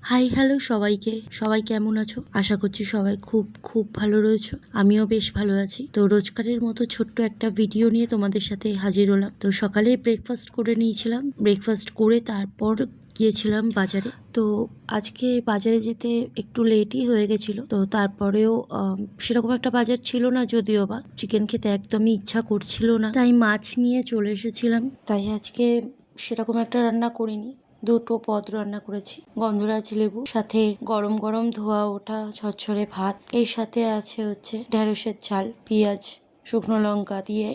Hi hello সবাইকে, সবাই কেমন আছো? আশা করছি সবাই খুব খুব ভালো রয়েছো। আমিও বেশ ভালো আছি। তো রোজকারের মতো ছোট্ট একটা ভিডিও নিয়ে তোমাদের সাথে হাজির হলাম। তো সকালে ব্রেকফাস্ট করে নিয়েছিলাম, ব্রেকফাস্ট করে তারপর গিয়েছিলাম বাজারে। তো আজকে বাজারে যেতে একটু লেটই হয়ে গেছিলো। তো তারপরেও সেরকম একটা বাজার ছিল না, যদিও বা চিকেন খেতে একদমই ইচ্ছা করছিল না, তাই মাছ নিয়ে চলে এসেছিলাম। তাই আজকে সেরকম একটা রান্না করিনি, দুটো পদ রান্না করেছি। গন্ধরাজ লেবু, সাথে গরম গরম ধোয়া ওঠা ঝরঝরে ভাত, এর সাথে আছে হচ্ছে ঢেঁড়সের ঝাল, পেঁয়াজ, শুকনো লঙ্কা দিয়ে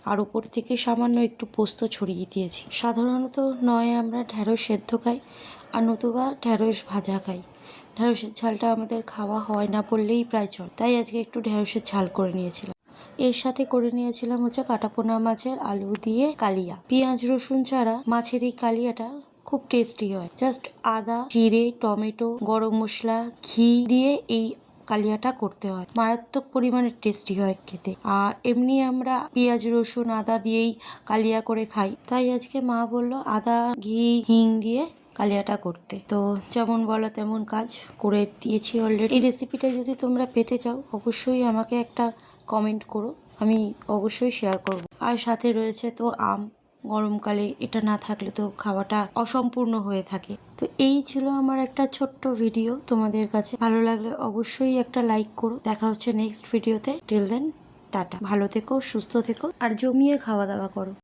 আর উপর থেকে সামান্য একটু পোস্ত ছড়িয়ে দিয়েছি। সাধারণত নয় আমরা ঢেঁড়স সেদ্ধ খাই, আর নতুবা ঢেঁড়স ভাজা খাই। ঢেঁড়সের ঝালটা আমাদের খাওয়া হয় না বললেই প্রায় চল, তাই আজকে একটু ঢেঁড়সের ঝাল করে নিয়েছিলাম। এর সাথে করে নিয়েছিলাম হচ্ছে কাটাপোনা মাছের আলু দিয়ে কালিয়া। পেঁয়াজ রসুন ছাড়া মাছের এই কালিয়াটা খুব টেস্টি হয়। জাস্ট আদা, জিরে, টমেটো, গরম মশলা, ঘি দিয়ে এই কালিয়াটা করতে হয়, মারাত্মক পরিমাণে টেস্টি হয় খেতে। আর এমনি আমরা পেঁয়াজ রসুন আদা দিয়েই কালিয়া করে খাই, তাই আজকে মা বলল আদা ঘি হিং দিয়ে কালিয়াটা করতে। তো যেমন বলা তেমন কাজ করে দিয়েছি অলরেডি। এই রেসিপিটা যদি তোমরা পেতে চাও অবশ্যই আমাকে একটা কমেন্ট করো, আমি অবশ্যই শেয়ার করব। আর সাথে রয়েছে তো আম, গরমকালে এটা না থাকলে তো খাওয়াটা অসম্পূর্ণ হয়ে থাকে। তো এই ছিল আমার একটা ছোট্ট ভিডিও, তোমাদের কাছে ভালো লাগলে অবশ্যই একটা লাইক করো। দেখা হচ্ছে নেক্সট ভিডিওতে। টিল দেন টাটা, ভালো থেকো, সুস্থ থেকো, আর জমিয়ে খাওয়া দাওয়া করো।